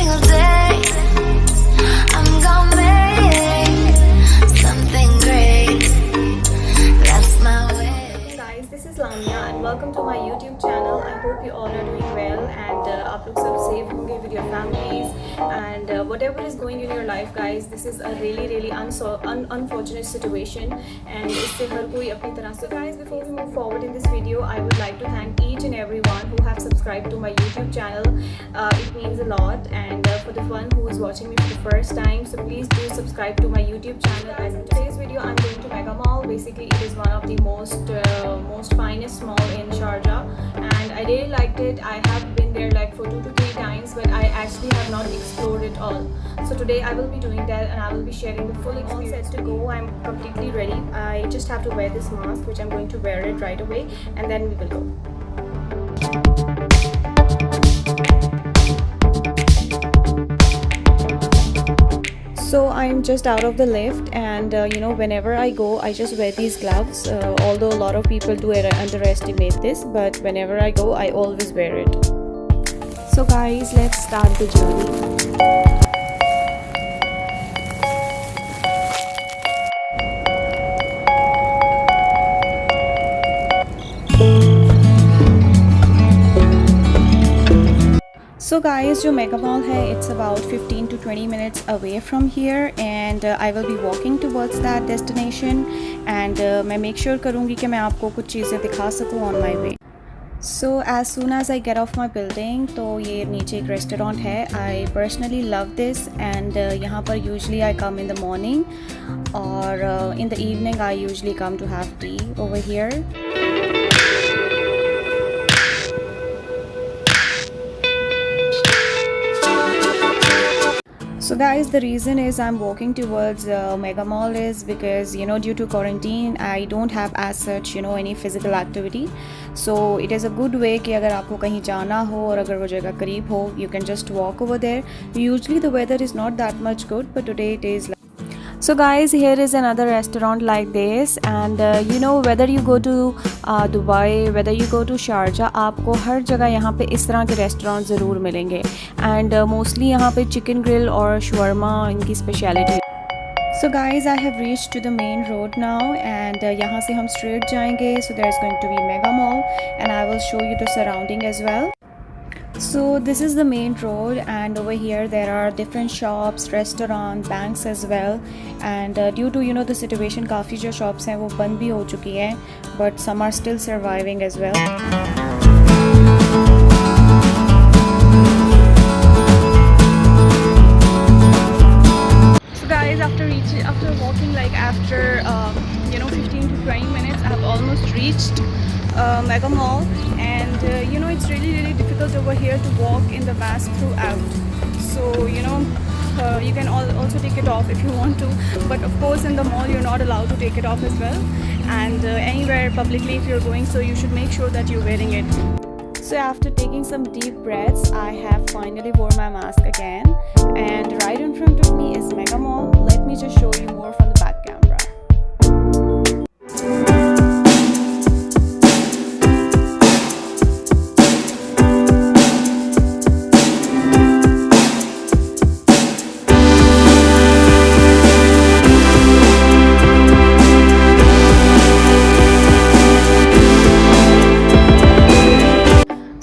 single day. I'm gonna make something great. That's my way. Hey guys, this is Lamyaa and welcome to my YouTube channel. I hope you all are doing well and आप लोग सब safe होंगे with your families and whatever is going in your life, guys. This is a really unfortunate situation and इससे हर कोई अपनी तरह से. Guys, before we move forward in this video, I would like to thank each and everyone who have subscribed to my YouTube channel. It means a lot, and for the one who is watching me for the first time, so please do subscribe to my YouTube channel. As in today's video, I'm going to Mega Mall. Basically, it is one of the most finest mall in Sharjah, and I really liked it. I have been there like for 2 to 3 times, but I actually have not explored it all. So today I will be doing that, and I will be sharing the full experience. All set to go. I'm completely ready. I just have to wear this mask, which I'm going to wear it right away, and then we will go. So I'm just out of the lift, and whenever I go, I just wear these gloves. Although a lot of people do underestimate this, but whenever I go, I always wear it. So guys, let's start the journey. So guys, जो mega mall है, it's about 15 to 20 minutes away from here, and I will be walking towards that destination, and मैं make sure करूँगी कि मैं आपको कुछ चीज़ें दिखा सकूँ on my way. So as soon as I get off my building, तो ये नीचे एक restaurant है. I personally love this, and यहाँ पर usually I come in the morning, or in the evening I usually come to have tea over here. So guys, the reason is I'm walking towards Mega Mall is because due to quarantine I don't have as such any physical activity. So it is a good way कि अगर आपको कहीं जाना हो और अगर वो जगह करीब हो, you can just walk over there. Usually the weather is not that much good, but today it is. So guys, here is another restaurant like this, and whether you go to Dubai, whether you go to Sharjah, आपको हर जगह यहाँ पे इस तरह के restaurant ज़रूर मिलेंगे, and mostly यहाँ पे चिकन ग्रिल और shawarma इनकी speciality. So guys, I have reached to the main road now, and यहाँ से हम straight जाएंगे. So there is going to be Mega Mall, and I will show you the surrounding as well. So this is the main road, and over here there are different shops, restaurants, banks as well, and due to the situation, काफ़ी जो shops हैं वो बंद भी हो चुकी हैं, but some are still surviving as well. So guys, after walking like after 15 to 20 minutes, I have almost reached Mega Mall, and it's really difficult over here to walk in the mask throughout. So you can also take it off if you want to, but of course in the mall you're not allowed to take it off as well, and anywhere publicly if you're going, so you should make sure that you're wearing it. So after taking some deep breaths, I have finally worn my mask again, and right in front of me is Mega Mall. Let me just show you more from the back camera.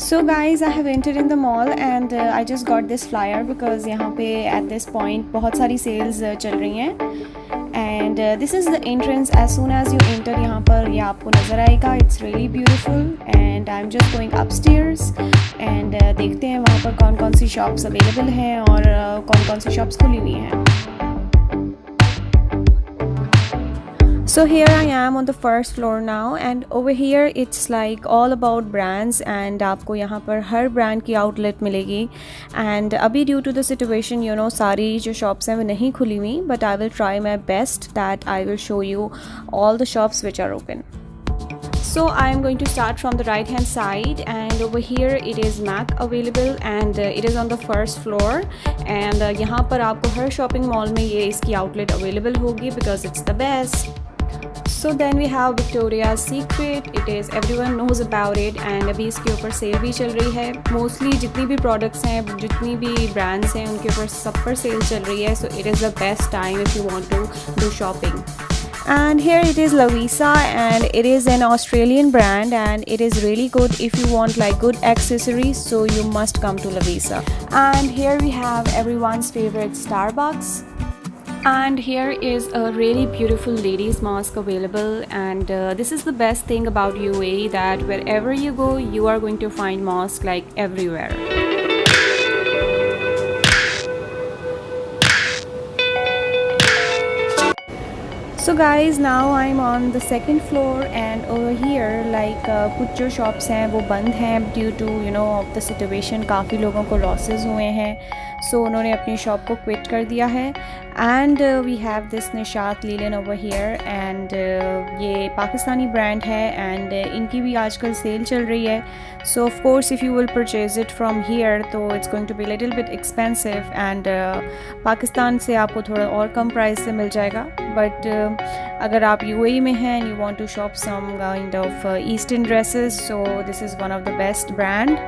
So guys, I have entered in the mall, and I just got this flyer because यहाँ पे at this point बहुत सारी sales चल रही हैं, and this is the entrance. As soon as you enter यहाँ पर ये आपको नज़र आएगा. It's really beautiful, and I'm just going upstairs, and देखते हैं वहाँ पर कौन कौन सी shops available हैं और कौन कौन सी shops खुली हुई हैं. So here I am on the first floor now, and over here it's like all about brands, and आपको यहाँ पर हर brand की outlet मिलेगी, and अभी due to the situation सारी जो shops हैं वो नहीं खुली हुई, but I will try my best that I will show you all the shops which are open. So I am going to start from the right hand side, and over here it is Mac available, and it is on the first floor, and यहाँ पर आपको हर shopping mall में ये इसकी outlet available होगी because it's the best. So then we have Victoria's Secret. It is everyone knows about it and अभी इसके ऊपर सेल भी चल रही है. Mostly जितनी भी products हैं, जितनी भी brands हैं, उनके ऊपर सब पर सेल चल रही है. So it is the best time if you want to do shopping. And here it is Lavisa, and it is an Australian brand and it is really good if you want like good accessories, so you must come to Lavisa. And here we have everyone's favorite Starbucks. And here is a really beautiful ladies mask available, and this is the best thing about UAE, that wherever you go you are going to find masks like everywhere. So guys, now I'm on the second floor, and over here like कुछ जो shops हैं वो बंद हैं due to of the situation. काफ़ी लोगों को losses हुए हैं, so उन्होंने अपनी shop को quit कर दिया है. And we have this Nishat Leland over here, and ये पाकिस्तानी brand है, and इनकी भी आजकल sale चल रही है. So of course if you will purchase it from here, तो it's going to be a little bit expensive, and Pakistan से आपको थोड़ा और कम price से मिल जाएगा. But अगर आप UAE में हैं and you want to shop some kind of Eastern dresses, so this is one of the best brand.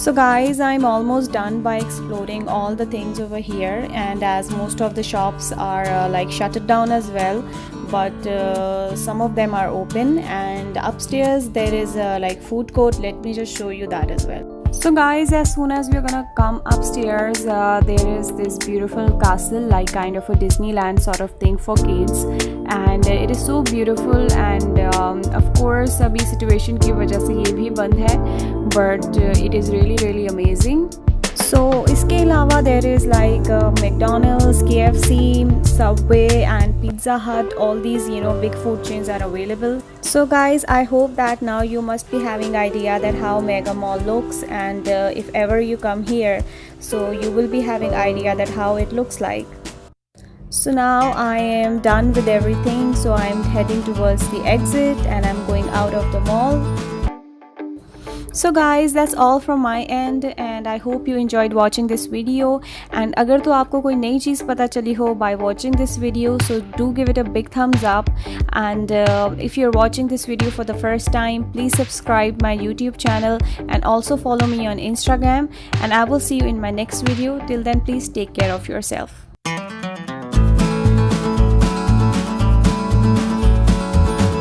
So guys, I'm almost done by exploring all the things over here, and as most of the shops are like shut down as well, but some of them are open, and upstairs there is a like food court. Let me just show you that as well. So guys, as soon as we're gonna come upstairs, there is this beautiful castle, like kind of a Disneyland sort of thing for kids, and it is so beautiful. And of course अभी situation की वजह से ये भी बंद है, but it is really amazing. So इसके अलावा there is like McDonald's, KFC, Subway and Pizza Hut. All these big food chains are available. So guys, I hope that now you must be having idea that how Mega Mall looks, and if ever you come here, so you will be having idea that how it looks like. So now I am done with everything, so I'm heading towards the exit and I'm going out of the mall. So guys, that's all from my end, and I hope you enjoyed watching this video. And अगर तो आपको कोई नई चीज़ पता चली हो by watching this video, so do give it a big thumbs up. And if you're watching this video for the first time, please subscribe my YouTube channel and also follow me on Instagram, and I will see you in my next video. Till then, please take care of yourself.